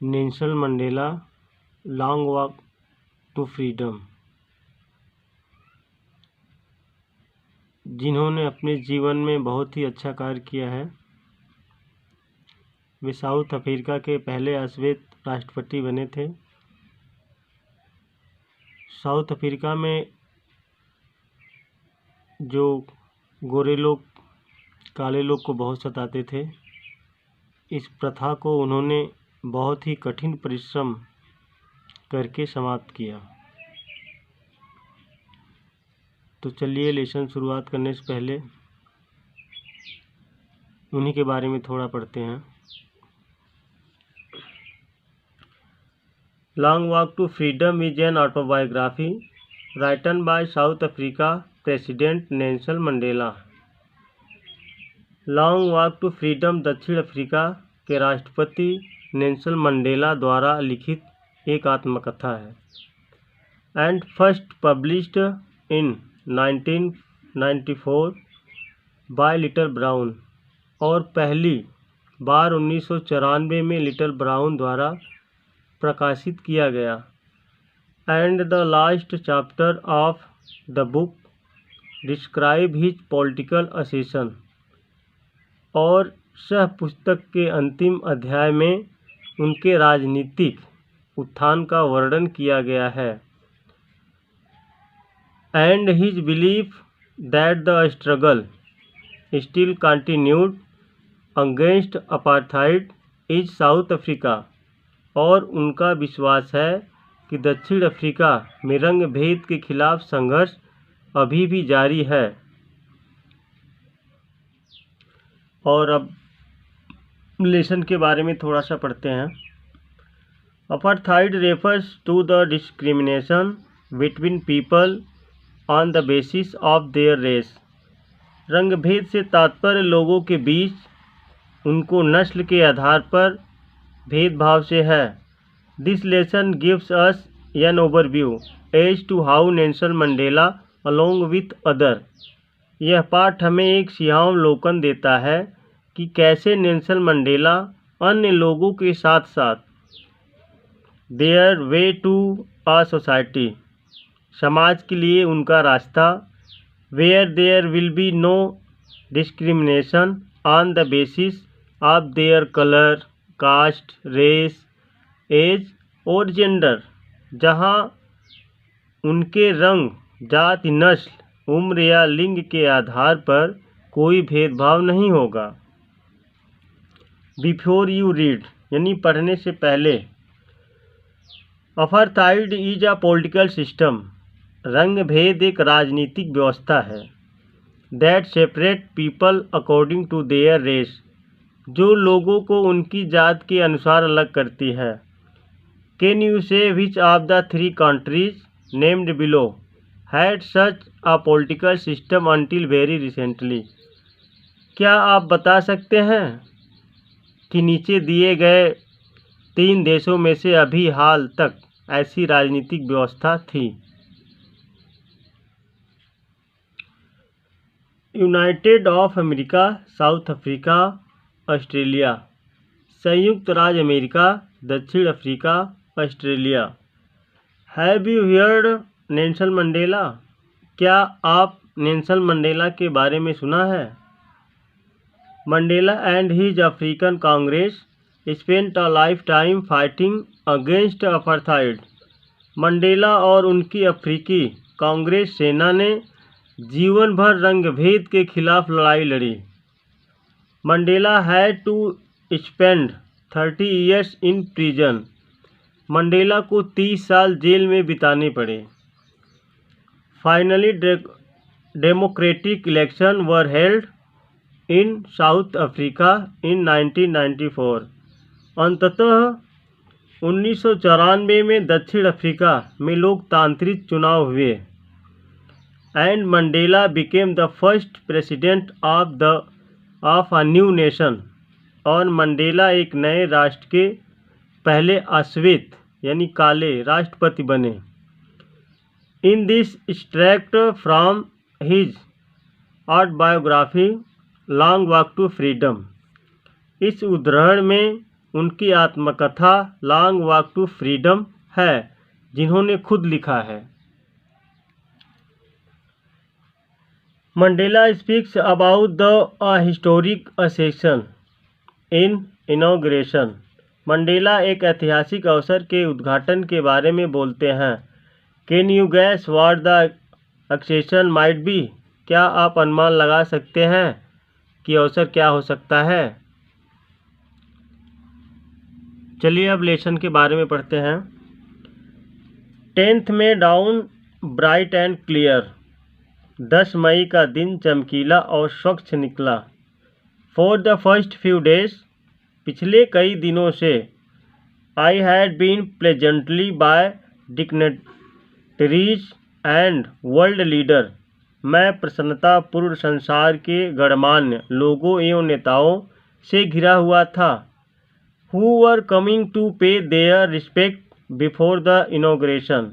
Nelson Mandela Long Walk to Freedom, जिन्होंने अपने जीवन में बहुत ही अच्छा कार्य किया है। वे साउथ अफ्रीका के पहले अश्वेत राष्ट्रपति बने थे। साउथ अफ्रीका में जो गोरे लोग काले लोग को बहुत सताते थे, इस प्रथा को उन्होंने बहुत ही कठिन परिश्रम करके समाप्त किया। तो चलिए लेसन शुरुआत करने से पहले उन्हीं के बारे में थोड़ा पढ़ते हैं। Long Walk to Freedom is an autobiography written by South Africa president Nelson Mandela. Long Walk to Freedom दक्षिण अफ्रीका के राष्ट्रपति नेल्सन मंडेला द्वारा लिखित एक आत्मकथा है and first published in 1994 by Little Brown, और पहली बार 1994 में लिटिल ब्राउन द्वारा प्रकाशित किया गया। And the last chapter of the book describe his political assassin, और सह पुस्तक के अंतिम अध्याय में उनके राजनीतिक उत्थान का वर्णन किया गया है। And his belief that the struggle still continued against apartheid is south Africa, और उनका विश्वास है कि दक्षिण अफ्रीका में रंग भेद के खिलाफ संघर्ष अभी भी जारी है। और अब लेसन के बारे में थोड़ा सा पढ़ते हैं। Apartheid refers to the discrimination between people on the basis of their race. रंग भेद से तात्पर्य लोगों के बीच उनको नस्ल के आधार पर भेदभाव से है। This lesson gives us an overview as to how Nelson Mandela along with other. यह पाठ हमें एक सिंहावलोकन देता है कि कैसे नेल्सन मंडेला अन्य लोगों के साथ साथ their way to a society, समाज के लिए उनका रास्ता, where there will be no discrimination on the basis of their colour, caste, race, age और जेंडर, जहां उनके रंग, जाति, नस्ल, उम्र या लिंग के आधार पर कोई भेदभाव नहीं होगा। बिफोर यू रीड, यानी पढ़ने से पहले। Apartheid is a political system, रंग भेद एक राजनीतिक व्यवस्था है। That separate people according to their race, जो लोगों को उनकी जात के अनुसार अलग करती है। कैन यू से which of the three countries named below had such a political system until very recently. क्या आप बता सकते हैं कि नीचे दिए गए 3 देशों में से अभी हाल तक ऐसी राजनीतिक व्यवस्था थी? United of America, south Africa, Australia. संयुक्त राज्य अमेरिका, दक्षिण Africa, Australia. Have you heard Nelson Mandela? क्या आप नेल्सन मंडेला के बारे में सुना है? Mandela and his African Congress spent a life time fighting against apartheid. Mandela और उनकी अफ्रीकी कांग्रेस सेना ने जीवन भर रंग भेद के खिलाफ लड़ाई लड़ी। Mandela had to spend 30 years in prison. Mandela को 30 साल जेल में बिताने पड़े। Finally democratic election were held in South Africa in 1994। अंततः 1994 में दक्षिण अफ्रीका में लोकतांत्रिक चुनाव हुए। And Mandela became the first president of a new nation, और मंडेला एक नए राष्ट्र के पहले अश्वेत यानी काले राष्ट्रपति बने। In this extract from his autobiography Long Walk to Freedom, इस उद्धरण में उनकी आत्मकथा लॉन्ग वॉक टू फ्रीडम है, जिन्होंने खुद लिखा है। Mandela speaks about the historic occasion in inauguration. Mandela एक ऐतिहासिक अवसर के उद्घाटन के बारे में बोलते हैं। Can you guess what the occasion might be? क्या आप अनुमान लगा सकते हैं कि अवसर क्या हो सकता है? चलिए अब लेसन के बारे में पढ़ते हैं। 10th में डाउन ब्राइट एंड क्लियर। 10 मई का दिन चमकीला और स्वच्छ निकला। For the first few days, पिछले कई दिनों से, I had been pleasantly by dignitaries and world leader, मैं प्रसन्नतापूर्ण संसार के गणमान्य लोगों एवं नेताओं से घिरा हुआ था। Who were coming to pay their respect before the inauguration,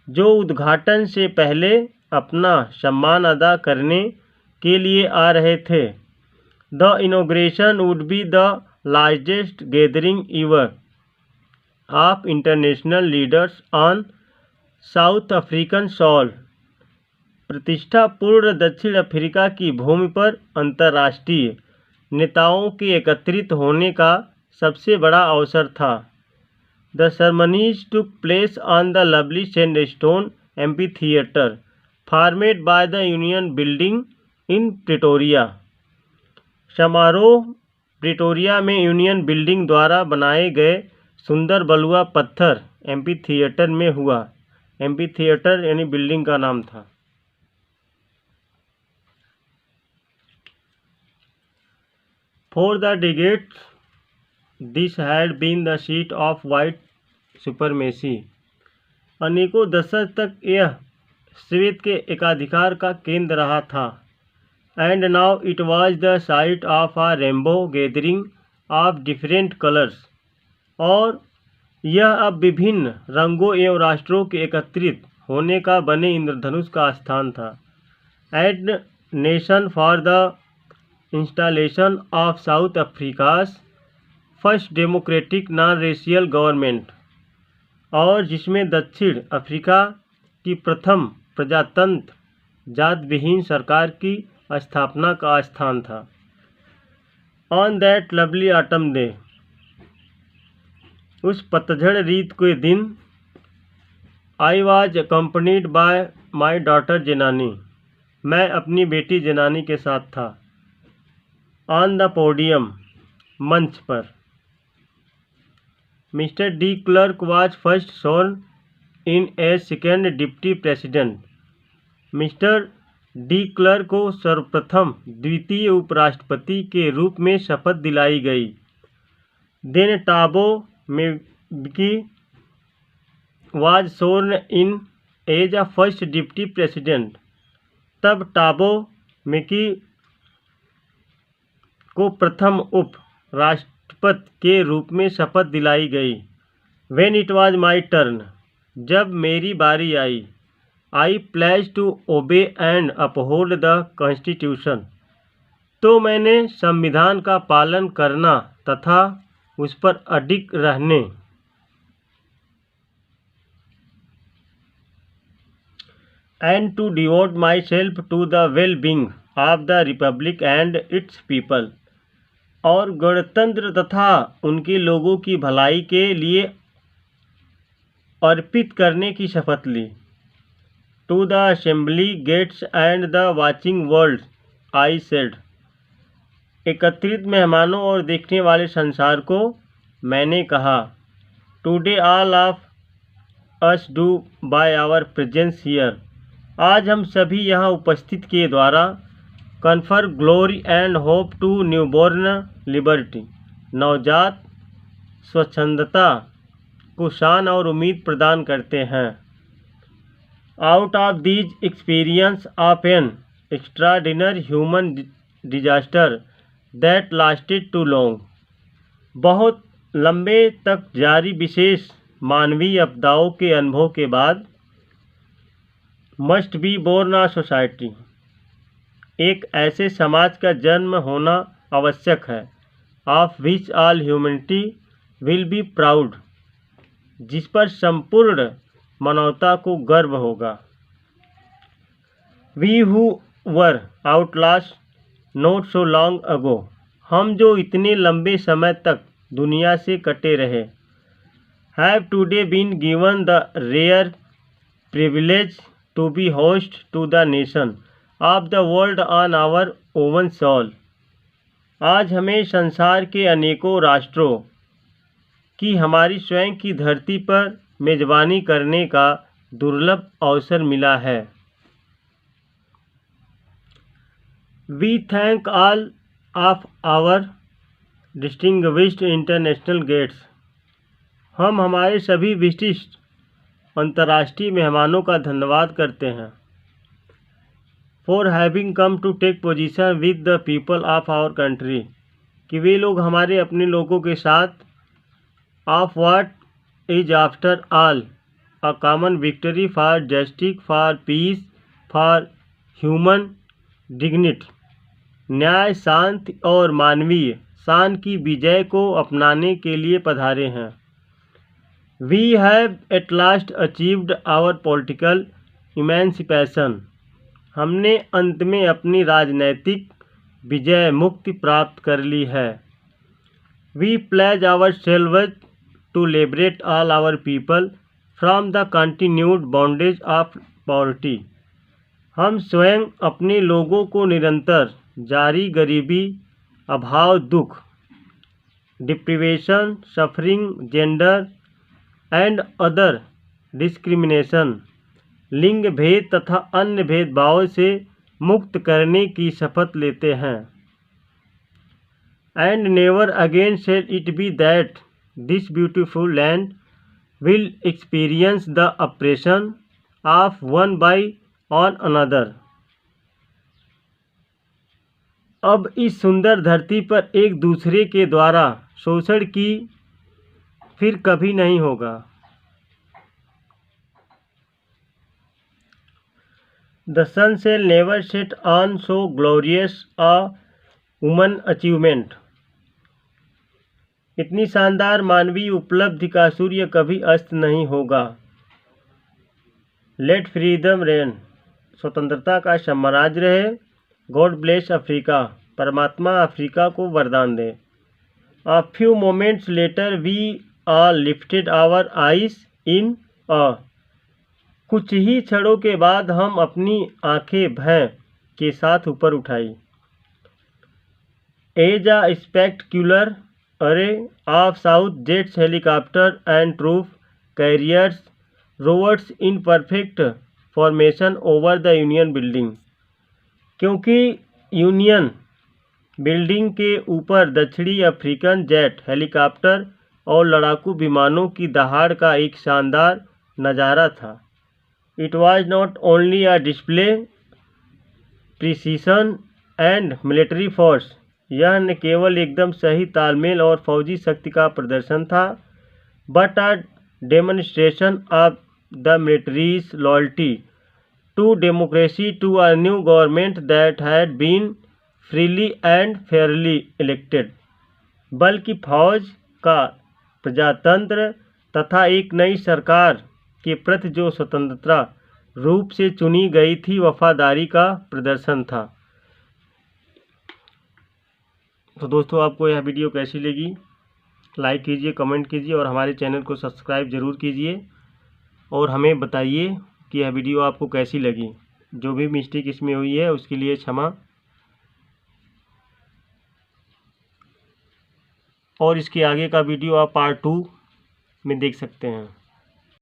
जो उद्घाटन से पहले अपना सम्मान अदा करने के लिए आ रहे थे। The inauguration would be the largest gathering ever of international leaders on South African soil, प्रतिष्ठापूर्ण दक्षिण अफ्रीका की भूमि पर अंतर्राष्ट्रीय नेताओं के एकत्रित होने का सबसे बड़ा अवसर था। The ceremonies took place on the lovely sandstone amphitheatre formed by the Union building in Pretoria. समारोह प्रिटोरिया में यूनियन बिल्डिंग द्वारा बनाए गए सुंदर बलुआ पत्थर एम्फीथिएटर में हुआ। एम्फीथिएटर यानी बिल्डिंग का नाम था। For the decades this had been the seat of white supremacy, अनेकों दशक तक यह श्वेत के एकाधिकार का केंद्र रहा था। And now it was the site of a rainbow gathering of different colours, और यह अब विभिन्न रंगों एवं राष्ट्रों के एकत्रित होने का बने इंद्रधनुष का स्थान था। And nation for the installation of South Africa's first democratic non racial government, और जिसमें दक्षिण अफ्रीका की प्रथम प्रजातंत्र जात विहीन सरकार की स्थापना का स्थान था। On that lovely autumn day, उस पतझड़ रीत के दिन, I was accompanied by my daughter Zenani, मैं अपनी बेटी जेनानी के साथ था। ऑन द पोडियम, मंच पर, Mr de Klerk was first sworn in as second deputy president, Mr de Klerk को सर्वप्रथम द्वितीय उपराष्ट्रपति के रूप में शपथ दिलाई गई। Then Thabo Mbeki was sworn in as a first deputy president, तब टाबो मेकी को प्रथम उप राष्ट्रपति के रूप में शपथ दिलाई गई। When it was my turn, जब मेरी बारी आई, I pledge to obey and uphold the constitution, तो मैंने संविधान का पालन करना तथा उस पर अडिग रहने and to devote myself to the well being of the republic and its people, और गणतंत्र तथा उनके लोगों की भलाई के लिए अर्पित करने की शपथ ली। To the assembly gates and the watching world I said, एकत्रित मेहमानों और देखने वाले संसार को मैंने कहा, today all of us do by our presence here, आज हम सभी यहाँ उपस्थित के द्वारा confer glory and hope to newborn liberty, नवजात स्वच्छंदता को शान और उम्मीद प्रदान करते हैं। Out of these experience of an extraordinary human disaster that lasted too long, बहुत लंबे तक जारी विशेष मानवीय आपदाओं के अनुभव के बाद, must be born a society, एक ऐसे समाज का जन्म होना आवश्यक है, of which all humanity will be proud, जिस पर संपूर्ण मानवता को गर्व होगा। We who were outlaws not so long ago, हम जो इतने लंबे समय तक दुनिया से कटे रहे, have today been given the rare privilege to be host to the nation of the world on our own soil, आज हमें संसार के अनेकों राष्ट्रों की हमारी स्वयं की धरती पर मेजबानी करने का दुर्लभ अवसर मिला है। We thank all of our distinguished international guests, हम हमारे सभी विशिष्ट अंतर्राष्ट्रीय मेहमानों का धन्यवाद करते हैं। For having come to take position with the people of our country, कि वे लोग हमारे अपने लोगों के साथ of what is after all a common victory for justice for peace for human dignity, न्याय, शांति और मानवीय शान की विजय को अपनाने के लिए पधारे हैं। We have at last achieved our political emancipation, हमने अंत में अपनी राजनैतिक विजय मुक्ति प्राप्त कर ली है। We pledge ourselves to liberate all our people from the continued bondage of poverty, हम स्वयं अपने लोगों को निरंतर जारी गरीबी, अभाव, दुख, deprivation, suffering, gender and other discrimination, लिंग भेद तथा अन्य भेदभाव से मुक्त करने की शपथ लेते हैं। And never again shall it be that this beautiful land will experience the oppression of one by another, अब इस सुंदर धरती पर एक दूसरे के द्वारा शोषण की फिर कभी नहीं होगा। The sun shall never set on so glorious a human achievement, इतनी शानदार मानवीय उपलब्धि का सूर्य कभी अस्त नहीं होगा। लेट फ्रीडम रेन, स्वतंत्रता का साम्राज्य रहे। गॉड ब्लेस अफ्रीका, परमात्मा अफ्रीका को वरदान दे। A few moments later we all lifted our eyes in a, कुछ ही क्षणों के बाद हम अपनी आंखें भय के साथ ऊपर उठाई। As a spectacular array of South jets helicopter and troop carriers roared in perfect formation over the Union building, क्योंकि यूनियन बिल्डिंग के ऊपर दक्षिणी अफ्रीकन जेट हेलीकॉप्टर और लड़ाकू विमानों की दहाड़ का एक शानदार नज़ारा था। It was not only a display precision and military force, यह न केवल एकदम सही तालमेल और फौजी शक्ति का प्रदर्शन था, but a demonstration of the military's loyalty to democracy to a new government that had been freely and fairly elected, बल्कि फौज का प्रजातंत्र तथा एक नई सरकार के प्रति जो स्वतंत्रता रूप से चुनी गई थी वफादारी का प्रदर्शन था। तो दोस्तों, आपको यह वीडियो कैसी लगी? लाइक कीजिए, कमेंट कीजिए और हमारे चैनल को सब्सक्राइब ज़रूर कीजिए और हमें बताइए कि यह वीडियो आपको कैसी लगी। जो भी मिस्टेक इसमें हुई है उसके लिए क्षमा, और इसके आगे का वीडियो आप पार्ट 2 में देख सकते हैं।